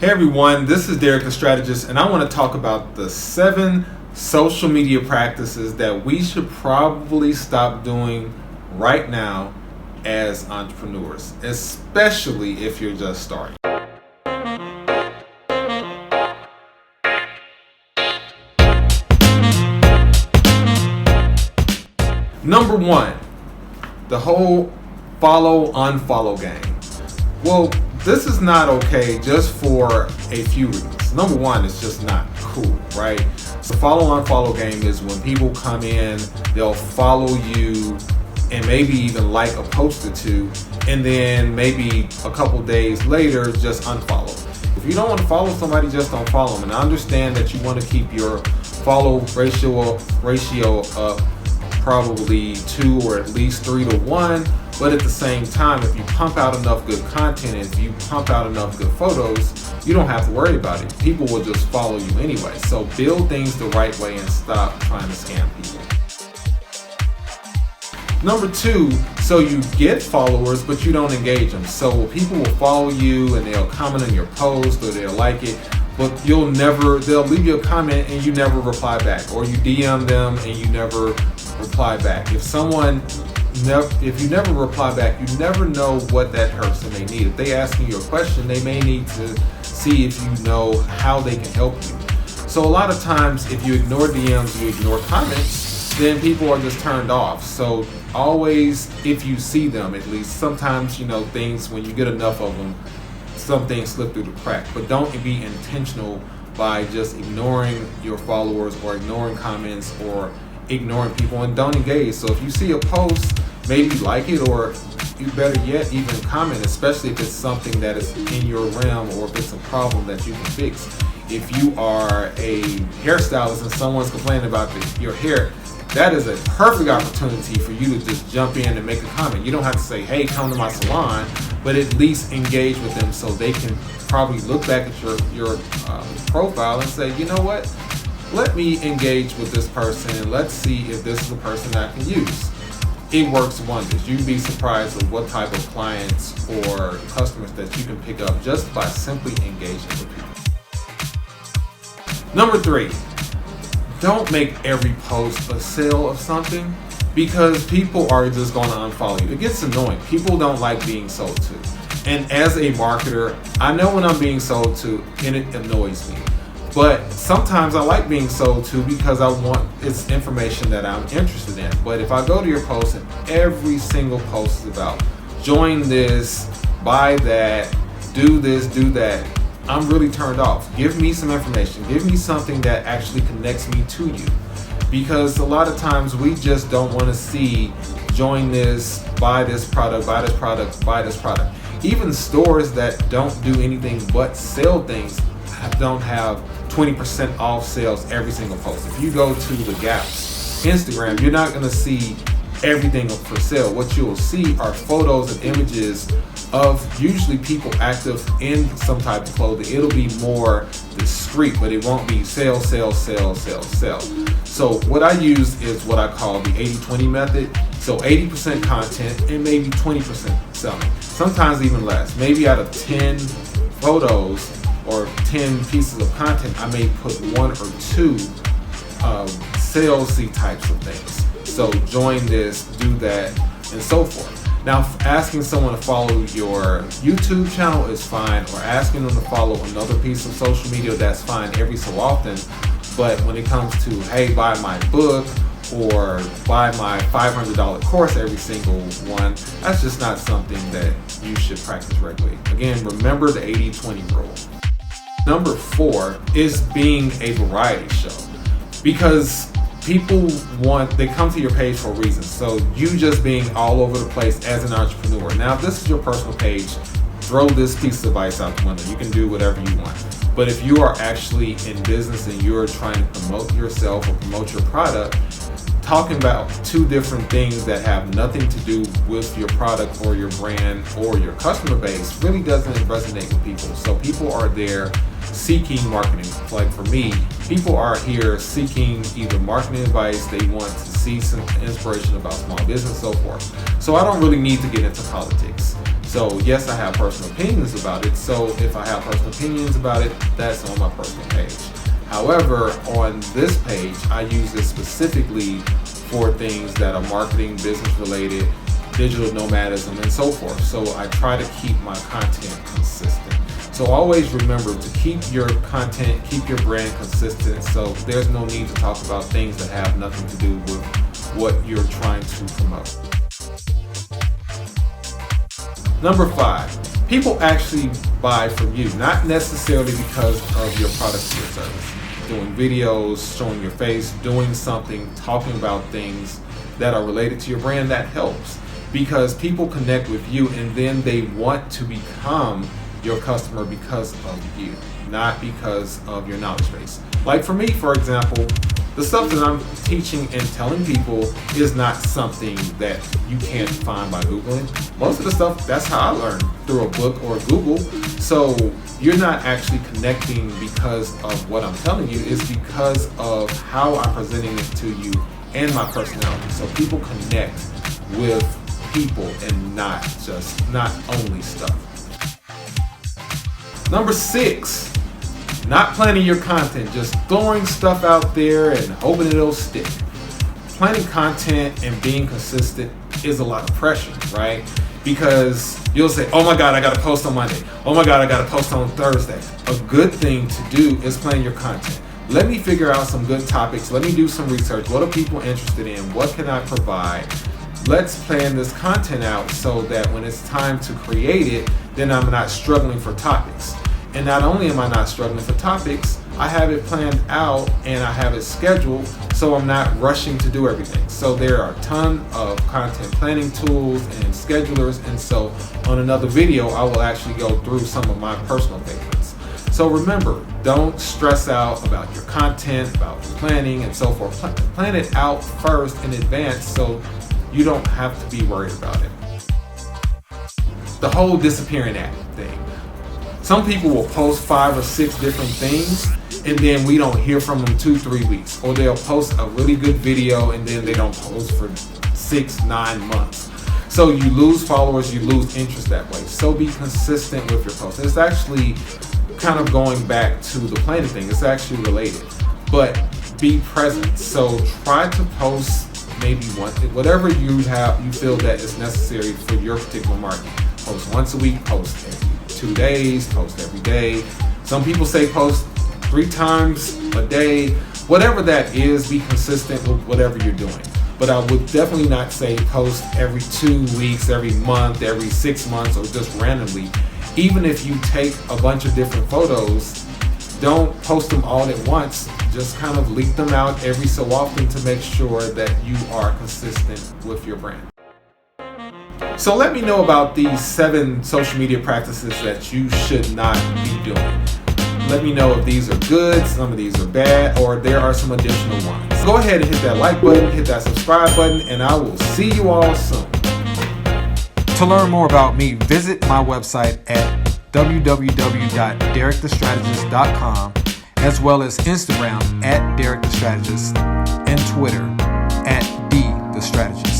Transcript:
Hey everyone, this is Derek the Strategist, and I want to talk about the 7 social media practices that we should probably stop doing right now as entrepreneurs, especially if you're just starting. Number 1, the whole follow-unfollow game. Well, this is not okay just for a few reasons. Number 1, it's just not cool, right? So follow-unfollow game is when people come in, they'll follow you and maybe even like a post or two, and then maybe a couple days later just unfollow. If you don't want to follow somebody, just don't follow them. And I understand that you want to keep your follow ratio up probably 2 or at least 3 to 1. But at the same time, if you pump out enough good content, if you pump out enough good photos, you don't have to worry about it. People will just follow you anyway. So build things the right way and stop trying to scam people. Number 2, so you get followers, but you don't engage them. So people will follow you and they'll comment on your post or they'll like it, but they'll leave you a comment and you never reply back, or you DM them and you never reply back. If you never reply back, you never know what that person may need. If they asking you a question, they may need to see if you know how they can help you. So a lot of times, if you ignore DMs, you ignore comments, then people are just turned off. So always, if you see them, at least sometimes, things, when you get enough of them, some things slip through the crack. But don't be intentional by just ignoring your followers or ignoring comments or ignoring people, and don't engage. So if you see a post, maybe like it, or better yet, even comment, especially if it's something that is in your realm or if it's a problem that you can fix. If you are a hairstylist and someone's complaining about your hair, that is a perfect opportunity for you to just jump in and make a comment. You don't have to say, hey, come to my salon, but at least engage with them so they can probably look back at your profile and say, you know what? Let me engage with this person and let's see if this is a person I can use. It works wonders. You'd be surprised at what type of clients or customers that you can pick up just by simply engaging with people. Number 3, don't make every post a sale of something, because people are just going to unfollow you. It gets annoying. People don't like being sold to. And as a marketer, I know when I'm being sold to, and it annoys me. But sometimes I like being sold to because it's information that I'm interested in. But if I go to your post and every single post is about join this, buy that, do this, do that, I'm really turned off. Give me some information. Give me something that actually connects me to you. Because a lot of times we just don't want to see join this, buy this product, buy this product, buy this product. Even stores that don't do anything but sell things don't have 20% off sales every single post. If you go to the Gap's Instagram, you're not going to see everything for sale. What you'll see are photos and images of usually people active in some type of clothing. It'll be more discreet, but it won't be sell, sell, sell, sell, sell. So what I use is what I call the 80-20 method. So 80% content and maybe 20% selling. Sometimes even less. Maybe out of 10 photos or 10 pieces of content, I may put 1 or 2 salesy types of things. So join this, do that, and so forth. Now, asking someone to follow your YouTube channel is fine, or asking them to follow another piece of social media, that's fine every so often. But when it comes to, hey, buy my book or buy my $500 course every single one, that's just not something that you should practice regularly. Again, remember the 80-20 rule. Number 4 is being a variety show, because people they come to your page for a reason. So you just being all over the place as an entrepreneur. Now, if this is your personal page, throw this piece of advice out the window. You can do whatever you want. But if you are actually in business and you're trying to promote yourself or promote your product, talking about 2 different things that have nothing to do with your product or your brand or your customer base really doesn't resonate with people. So people are there seeking marketing. Like for me, people are here seeking either marketing advice, they want to see some inspiration about small business, so forth. So I don't really need to get into politics. So yes, I have personal opinions about it. So if I have personal opinions about it, that's on my personal page. However, on this page, I use it specifically for things that are marketing, business related, digital nomadism, and so forth. So I try to keep my content consistent. So always remember to keep your content, keep your brand consistent, so there's no need to talk about things that have nothing to do with what you're trying to promote. Number 5, people actually buy from you, not necessarily because of your product or your service. Doing videos, showing your face, doing something, talking about things that are related to your brand, that helps. Because people connect with you and then they want to become your customer because of you, not because of your knowledge base. Like for me, for example, the stuff that I'm teaching and telling people is not something that you can't find by Googling. Most of the stuff, that's how I learned, through a book or Google. So you're not actually connecting because of what I'm telling you, it's because of how I'm presenting it to you and my personality. So people connect with people and not only stuff. Number 6, not planning your content, just throwing stuff out there and hoping it'll stick. Planning content and being consistent is a lot of pressure, right? Because you'll say, oh my God, I gotta post on Monday. Oh my God, I gotta post on Thursday. A good thing to do is plan your content. Let me figure out some good topics. Let me do some research. What are people interested in? What can I provide? Let's plan this content out so that when it's time to create it, then I'm not struggling for topics. And not only am I not struggling for topics, I have it planned out and I have it scheduled, so I'm not rushing to do everything. So there are a ton of content planning tools and schedulers, and so on another video, I will actually go through some of my personal favorites. So remember, don't stress out about your content, about your planning and so forth. Plan it out first in advance so you don't have to be worried about it. The whole disappearing act thing. Some people will post 5 or 6 different things and then we don't hear from them 2-3 weeks. Or they'll post a really good video and then they don't post for 6-9 months. So you lose followers, you lose interest that way. So be consistent with your posts. It's actually kind of going back to the planning thing. It's actually related. But be present. So try to post maybe once, whatever you feel that is necessary for your particular market. Post once a week, post every 2 days, post every day. Some people say post 3 times a day. Whatever that is, be consistent with whatever you're doing. But I would definitely not say post every 2 weeks, every month, every 6 months, or just randomly. Even if you take a bunch of different photos, don't post them all at once. Just kind of leak them out every so often to make sure that you are consistent with your brand. So let me know about these 7 social media practices that you should not be doing. Let me know if these are good, some of these are bad, or there are some additional ones. Go ahead and hit that like button, hit that subscribe button, and I will see you all soon. To learn more about me, visit my website at www.derekthestrategist.com, as well as Instagram at Derek the Strategist and Twitter at The Strategist.